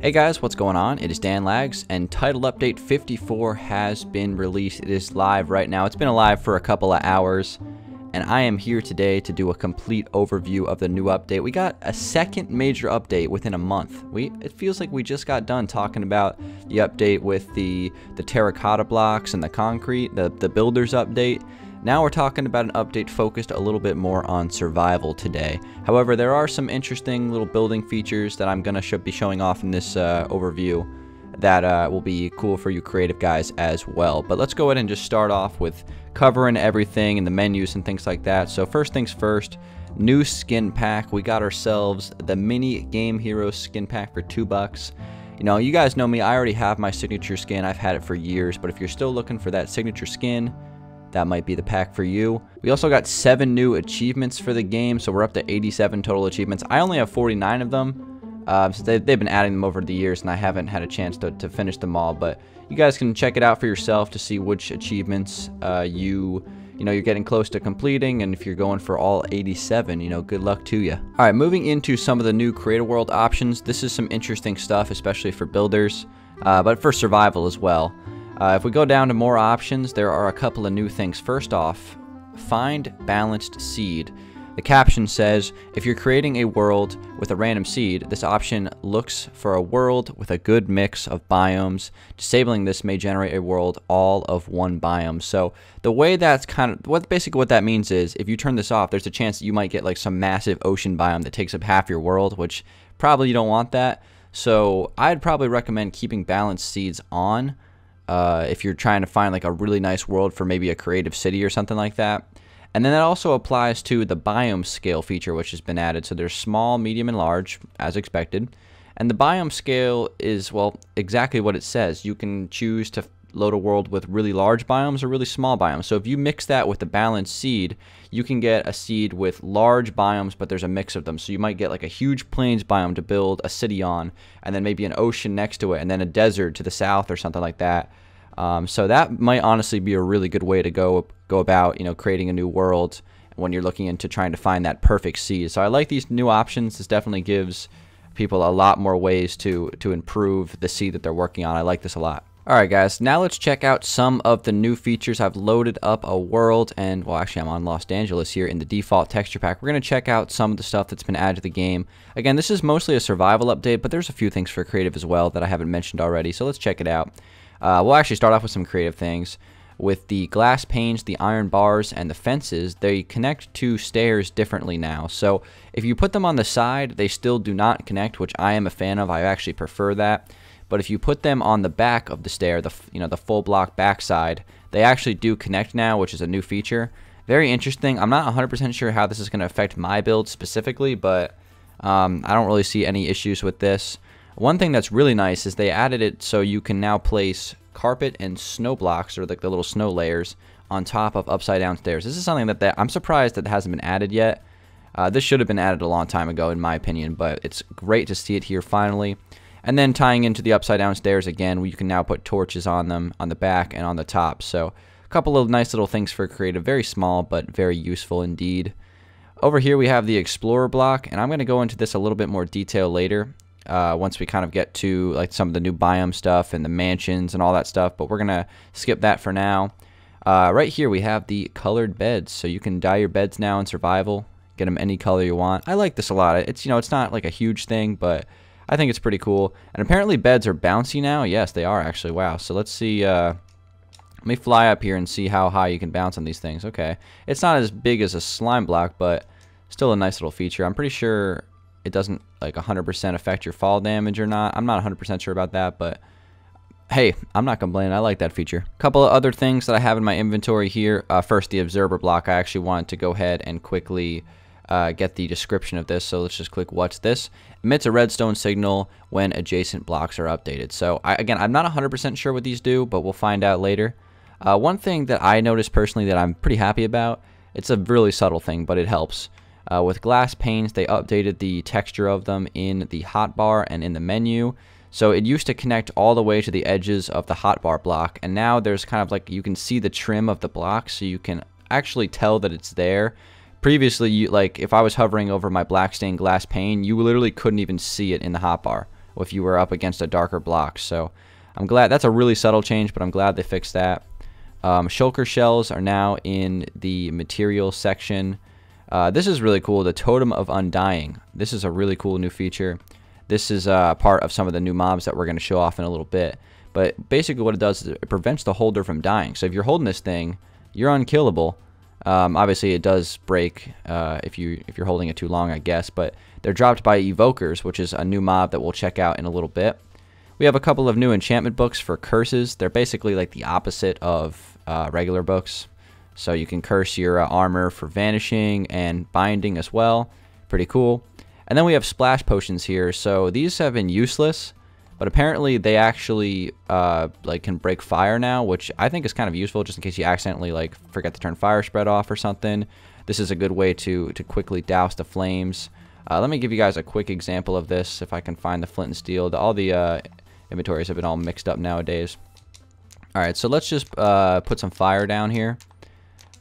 Hey guys, what's going on? It is Dangeles, and Title Update 54 has been released. It is live right now. It's been alive for a couple of hours, and I am here today to do a complete overview of the new update. We got a second major update within a month. It feels like we just got done talking about the update with the terracotta blocks and the concrete, the builders update. Now we're talking about an update focused a little bit more on survival today. However, there are some interesting little building features that I'm going to be showing off in this overview that will be cool for you creative guys as well. But let's go ahead and just start off with covering everything and the menus and things like that. So first things first, new skin pack. We got ourselves the mini Game Hero skin pack for $2. You know, you guys know me. I already have my signature skin. I've had it for years. But if you're still looking for that signature skin, that might be the pack for you. We also got 7 new achievements for the game, so we're up to 87 total achievements. I only have 49 of them, so they've been adding them over the years, and I haven't had a chance to finish them all. But you guys can check it out for yourself to see which achievements you're getting close to completing, and if you're going for all 87, good luck to you. All right, moving into some of the new creative world options. This is some interesting stuff, especially for builders, but for survival as well. If we go down to more options, there are a couple of new things. First off, find balanced seed. The caption says, if you're creating a world with a random seed, this option looks for a world with a good mix of biomes. Disabling this may generate a world all of one biome. So the way that's basically what that means is, if you turn this off, there's a chance that you might get like some massive ocean biome that takes up half your world, which probably you don't want that. So I'd probably recommend keeping balanced seeds on. If you're trying to find like a really nice world for maybe a creative city or something like that. And then that also applies to the biome scale feature, which has been added. So there's small, medium, and large, as expected. And the biome scale is, well, exactly what it says. You can choose to load a world with really large biomes or really small biomes. So if you mix that with the balanced seed, you can get a seed with large biomes, but there's a mix of them. So you might get like a huge plains biome to build a city on, and then maybe an ocean next to it, and then a desert to the south or something like that. So that might honestly be a really good way to go about, creating a new world when you're looking into trying to find that perfect seed. So I like these new options. This definitely gives people a lot more ways to improve the seed that they're working on. I like this a lot. Alright guys, now let's check out some of the new features. I've loaded up a world, and well, actually I'm on Los Dangeles here in the default texture pack. We're going to check out some of the stuff that's been added to the game. Again, this is mostly a survival update, but there's a few things for creative as well that I haven't mentioned already, so let's check it out. We'll actually start off with some creative things. With the glass panes, the iron bars, and the fences, they connect to stairs differently now. So if you put them on the side, they still do not connect, which I am a fan of. I actually prefer that. But if you put them on the back of the stair, the full block backside, they actually do connect now, which is a new feature. Very interesting. I'm not 100% sure how this is going to affect my build specifically, but I don't really see any issues with this. One thing that's really nice is they added it so you can now place carpet and snow blocks, or like the little snow layers, on top of upside down stairs. This is something that I'm surprised that hasn't been added yet. This should have been added a long time ago in my opinion, but it's great to see it here finally. And then tying into the upside down stairs again, you can now put torches on them on the back and on the top. So a couple of nice little things for creative, very small but very useful indeed. Over here we have the explorer block, and I'm going to go into this a little bit more detail later. Once we kind of get to like some of the new biome stuff and the mansions and all that stuff, but we're gonna skip that for now. Right here we have the colored beds, so you can dye your beds now in survival, get them any color you want. I like this a lot. It's it's not like a huge thing, but I think it's pretty cool. And apparently beds are bouncy now. Yes, they are actually. Wow. So let's see. Let me fly up here and see how high you can bounce on these things. Okay, it's not as big as a slime block, but still a nice little feature. I'm pretty sure it doesn't like 100% affect your fall damage or not. I'm not 100% sure about that, but hey, I'm not complaining. I like that feature. A couple of other things that I have in my inventory here. First, the observer block. I actually wanted to go ahead and quickly get the description of this, so let's just click what's this. Emits a redstone signal when adjacent blocks are updated. So again, I'm not 100% sure what these do, but we'll find out later. One thing that I noticed personally that I'm pretty happy about, it's a really subtle thing, but it helps. With glass panes, they updated the texture of them in the hotbar and in the menu. So it used to connect all the way to the edges of the hotbar block, and now there's kind of like, you can see the trim of the block, so you can actually tell that it's there. Previously, like if I was hovering over my black stained glass pane, you literally couldn't even see it in the hotbar. if you were up against a darker block. So I'm glad. That's a really subtle change, but I'm glad they fixed that. Shulker shells are now in the material section. This is really cool, the Totem of Undying. This is a really cool new feature. This is part of some of the new mobs that we're going to show off in a little bit. But basically what it does is it prevents the holder from dying. So if you're holding this thing, you're unkillable. Obviously it does break if you're holding it too long, I guess. But they're dropped by Evokers, which is a new mob that we'll check out in a little bit. We have a couple of new enchantment books for curses. They're basically like the opposite of regular books. So you can curse your armor for vanishing and binding as well. Pretty cool. And then we have splash potions here. So these have been useless, but apparently they actually like can break fire now, which I think is kind of useful just in case you accidentally like forget to turn fire spread off or something. This is a good way to quickly douse the flames. Let me give you guys a quick example of this if I can find the flint and steel. All the inventories have been all mixed up nowadays. Alright, so let's just put some fire down here,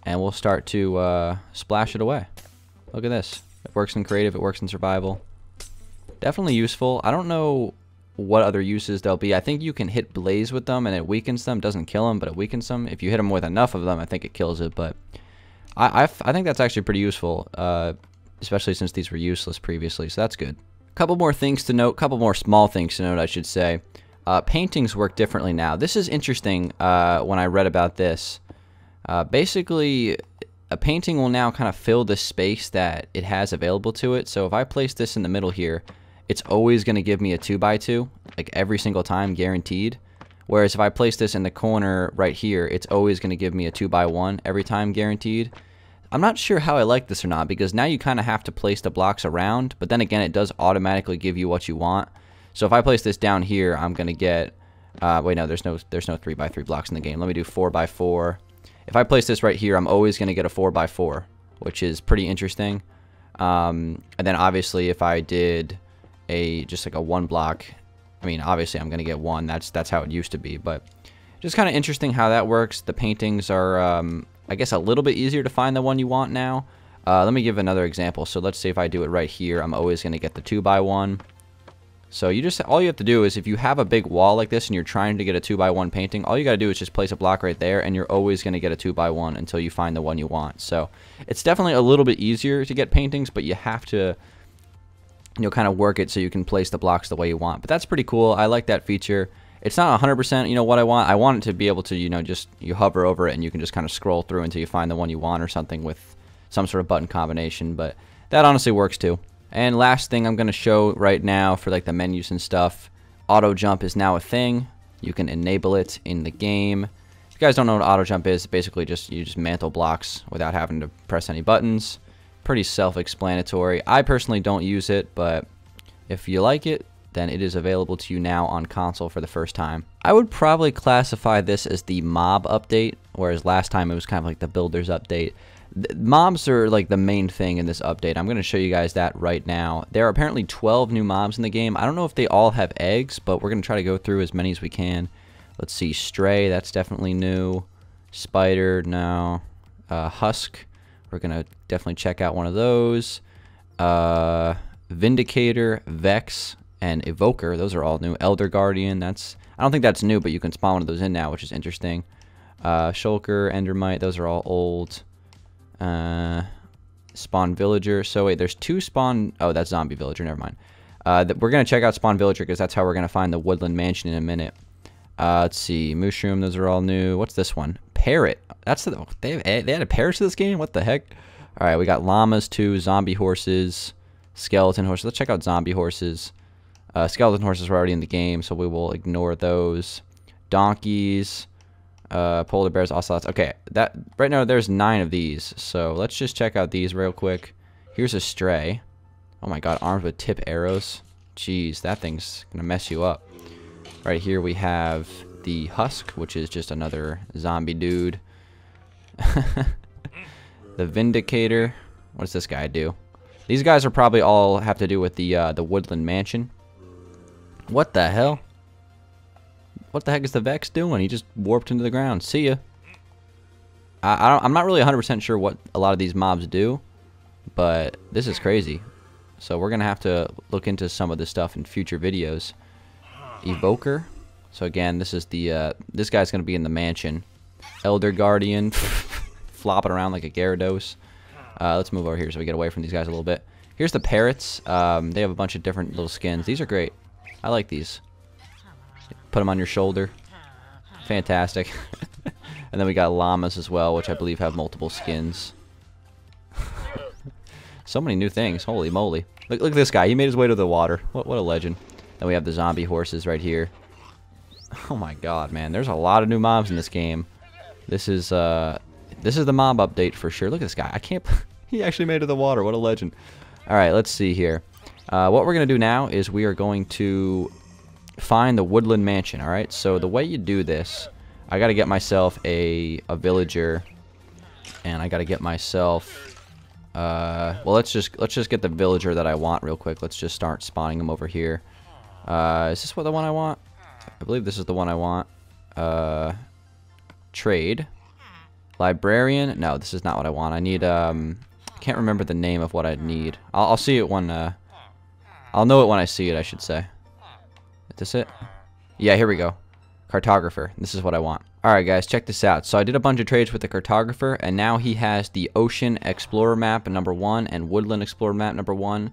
and we'll start to splash it away. Look at this. It works in creative, it works in survival. Definitely useful. I don't know what other uses there'll be. I think you can hit blaze with them, and it weakens them. Doesn't kill them, but it weakens them. If you hit them with enough of them, I think it kills it, but I think that's actually pretty useful, especially since these were useless previously, so that's good. Couple more things to note, couple more small things to note, I should say. Paintings work differently now. This is interesting when I read about this. Basically, a painting will now kind of fill the space that it has available to it. So if I place this in the middle here, it's always going to give me a 2x2, like every single time, guaranteed. Whereas if I place this in the corner right here, it's always going to give me a 2x1 every time, guaranteed. I'm not sure how I like this or not, because now you kind of have to place the blocks around, but then again, it does automatically give you what you want. So if I place this down here, I'm going to get, wait, no, there's no 3x3 blocks in the game. Let me do 4x4. If I place this right here, I'm always going to get a 4x4, which is pretty interesting. And then obviously if I did just like a 1 block, I mean, obviously I'm going to get 1. That's how it used to be, but just kind of interesting how that works. The paintings are, I guess, a little bit easier to find the one you want now. Let me give another example. So let's say if I do it right here, I'm always going to get the 2x1. So all you have to do is, if you have a big wall like this and you're trying to get a 2x1 painting, all you got to do is just place a block right there, and you're always going to get a 2x1 until you find the one you want. So it's definitely a little bit easier to get paintings, but you have to, kind of work it so you can place the blocks the way you want. But that's pretty cool. I like that feature. It's not 100%, what I want. I want it to be able to, just you hover over it and you can just kind of scroll through until you find the one you want or something with some sort of button combination. But that honestly works too. And last thing I'm going to show right now for like the menus and stuff, auto jump is now a thing. You can enable it in the game. If you guys don't know what auto jump is, basically you just mantle blocks without having to press any buttons. Pretty self-explanatory. I personally don't use it, but if you like it, then it is available to you now on console for the first time. I would probably classify this as the mob update, whereas last time it was kind of like the builders update. Mobs are like the main thing in this update. I'm going to show you guys that right now. There are apparently 12 new mobs in the game. I don't know if they all have eggs, but we're going to try to go through as many as we can. Let's see. Stray, that's definitely new. Spider, no. Husk, we're going to definitely check out one of those. Vindicator, Vex, and Evoker, those are all new. Elder Guardian, I don't think that's new, but you can spawn one of those in now, which is interesting. Shulker, Endermite, those are all old. Spawn Villager. So wait, there's 2 spawn. Oh, that's Zombie Villager. Never mind. We're gonna check out Spawn Villager because that's how we're gonna find the Woodland Mansion in a minute. Let's see. Mushroom. Those are all new. What's this one? Parrot. They added parrots to this game. What the heck? All right, we got llamas too. Zombie horses. Skeleton horses. Let's check out zombie horses. Skeleton horses were already in the game, so we will ignore those. Donkeys. Polar bears, ocelots. Okay, right now there's 9 of these, so let's just check out these real quick. Here's a stray. Oh my god, armed with tip arrows. Jeez, that thing's gonna mess you up. Right here we have the husk, which is just another zombie dude. The Vindicator. What does this guy do? These guys are probably all have to do with the Woodland Mansion. What the hell? What the heck is the Vex doing? He just warped into the ground. See ya. I'm not really 100% sure what a lot of these mobs do, but this is crazy. So we're going to have to look into some of this stuff in future videos. Evoker. So again, this is the this guy's gonna be in the mansion. Elder Guardian, flopping around like a Gyarados. Let's move over here so we get away from these guys a little bit. Here's the parrots. They have a bunch of different little skins. These are great. I like these. Put them on your shoulder. Fantastic. And then we got llamas as well, which I believe have multiple skins. So many new things. Holy moly. Look at this guy. He made his way to the water. What a legend. Then we have the zombie horses right here. Oh my god, man. There's a lot of new mobs in this game. This is the mob update for sure. Look at this guy. I can't... He actually made it to the water. What a legend. Alright, let's see here. What we're going to do now is we are going to find the woodland mansion, alright? So the way you do this, I got to get myself a villager, and I got to get myself... well, let's just get the villager that I want real quick. Let's just start spawning them over here. Is this the one I want? I believe this is the one I want. Trade. Librarian. No, this is not what I want. I need, can't remember the name of what I need. I'll see it when, I'll know it when I see it, I should say. Is this it? Yeah, here we go. Cartographer. This is what I want. Alright guys, check this out. So I did a bunch of trades with the cartographer, and now he has the Ocean Explorer map number 1 and Woodland Explorer map number 1.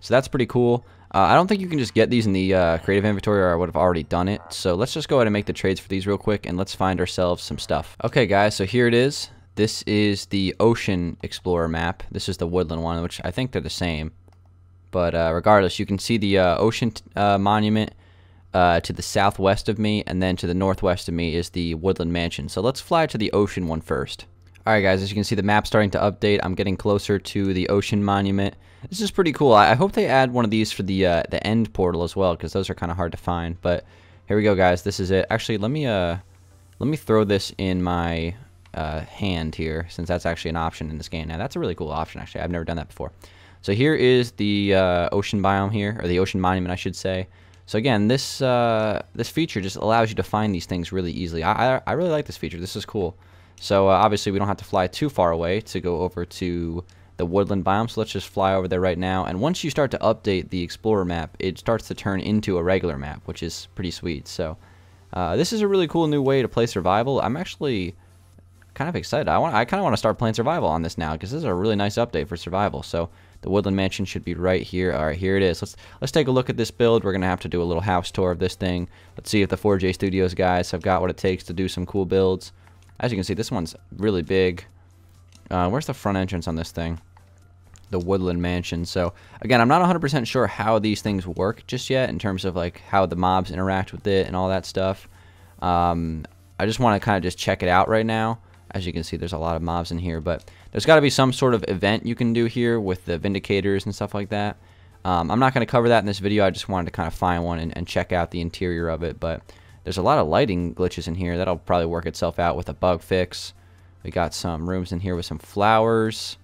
So that's pretty cool. I don't think you can just get these in the creative inventory, or I would have already done it. So let's just go ahead and make the trades for these real quick, and let's find ourselves some stuff. Okay guys, so here it is. This is the Ocean Explorer map. This is the Woodland one, which I think they're the same. But regardless, you can see the Ocean Monument to the southwest of me, and then to the northwest of me is the Woodland Mansion. So let's fly to the Ocean one first. Alright guys, as you can see, the map's starting to update. I'm getting closer to the Ocean Monument. This is pretty cool. I hope they add one of these for the end portal as well, because those are kind of hard to find. But here we go guys, this is it. Actually, let me throw this in my hand here, since that's actually an option in this game. Now that's a really cool option, actually. I've never done that before. So here is the ocean biome here, or the Ocean Monument I should say. So again, this this feature just allows you to find these things really easily. I really like this feature. This is cool. So obviously we don't have to fly too far away to go over to the woodland biome. So let's just fly over there right now. And once you start to update the Explorer map, it starts to turn into a regular map, which is pretty sweet. So this is a really cool new way to play survival. I'm actually kind of excited. I kind of want to start playing survival on this now, because this is a really nice update for survival. So the Woodland Mansion should be right here. All right, here it is. Let's take a look at this build. We're gonna have to do a little house tour of this thing. Let's see if the 4J Studios guys have got what it takes to do some cool builds. As you can see, this one's really big. Where's the front entrance on this thing? The Woodland Mansion. So again, I'm not 100% sure how these things work just yet, in terms of like how the mobs interact with it and all that stuff. I just want to kind of just check it out right now. As you can see, there's a lot of mobs in here, but there's got to be some sort of event you can do here with the Vindicators and stuff like that. I'm not going to cover that in this video. I just wanted to kind of find one and check out the interior of it, but there's a lot of lighting glitches in here. That'll probably work itself out with a bug fix. We got some rooms in here with some flowers,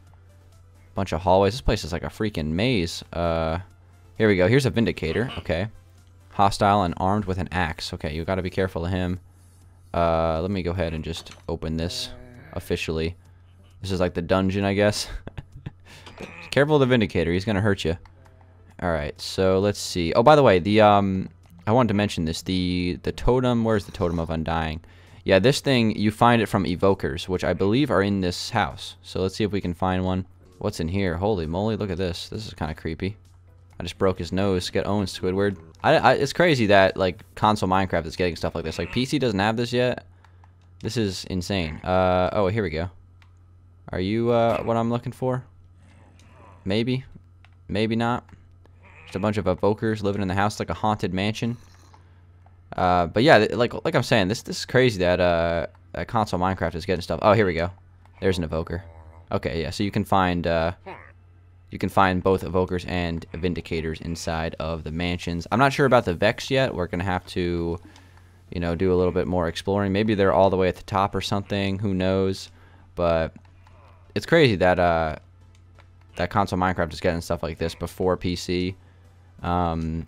a bunch of hallways. This place is like a freaking maze. Here we go. Here's a Vindicator. Okay. Hostile and armed with an axe. Okay, you got to be careful of him. Let me go ahead and just open this officially. This is like the dungeon, I guess. Careful of the Vindicator. He's going to hurt you. Alright, so let's see. Oh, by the way, the I wanted to mention this. The totem, where's the Totem of Undying? Yeah, this thing, you find it from evokers, which I believe are in this house. So let's see if we can find one. What's in here? Holy moly, look at this. This is kind of creepy. I just broke his nose. Get owned, Squidward. It's crazy that, like, console Minecraft is getting stuff like this. Like, PC doesn't have this yet. This is insane. Oh, here we go. Are you, what I'm looking for? Maybe. Maybe not. Just a bunch of evokers living in the house like a haunted mansion. But yeah, like I'm saying, this is crazy that, that console Minecraft is getting stuff. Oh, here we go. There's an evoker. Okay, yeah, so you can find both evokers and vindicators inside of the mansions. I'm not sure about the Vex yet. We're gonna have to, you know, do a little bit more exploring. Maybe they're all the way at the top or something. Who knows? But it's crazy that that console Minecraft is getting stuff like this before PC. And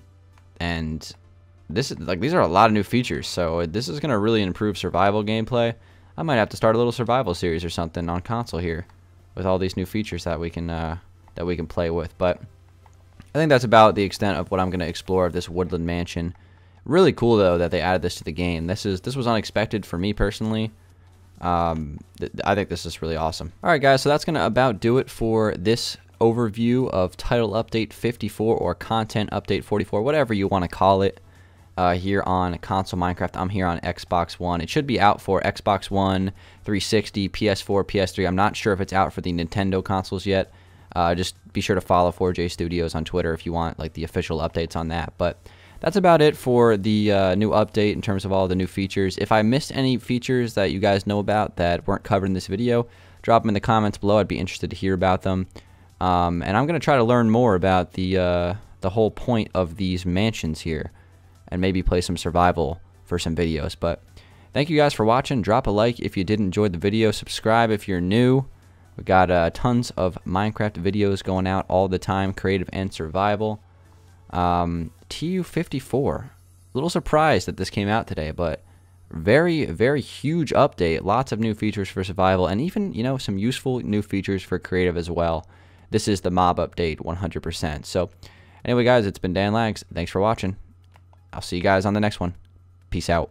this is like, these are a lot of new features. So this is gonna really improve survival gameplay. I might have to start a little survival series or something on console here, with all these new features that we can play with. But I think that's about the extent of what I'm going to explore of this Woodland Mansion. Really cool though that they added this to the game. This was unexpected for me personally. I think this is really awesome. All right, guys, so that's gonna about do it for this overview of Title Update 54 or Content Update 44, whatever you want to call it. Here on Console Minecraft. I'm here on Xbox One. It should be out for Xbox One, 360, PS4, PS3. I'm not sure if it's out for the Nintendo consoles yet. Just be sure to follow 4J Studios on Twitter if you want like the official updates on that. But that's about it for the new update in terms of all the new features. If I missed any features that you guys know about that weren't covered in this video, drop them in the comments below. I'd be interested to hear about them. And I'm going to try to learn more about the whole point of these mansions here, and maybe play some survival for some videos. But thank you guys for watching. Drop a like if you did enjoy the video. Subscribe if you're new. We got tons of Minecraft videos going out all the time, creative and survival. TU54. A little surprised that this came out today, but very, very huge update. Lots of new features for survival, and even, you know, some useful new features for creative as well. This is the mob update 100%. So anyway, guys, it's been Dan Lags. Thanks for watching. I'll see you guys on the next one. Peace out.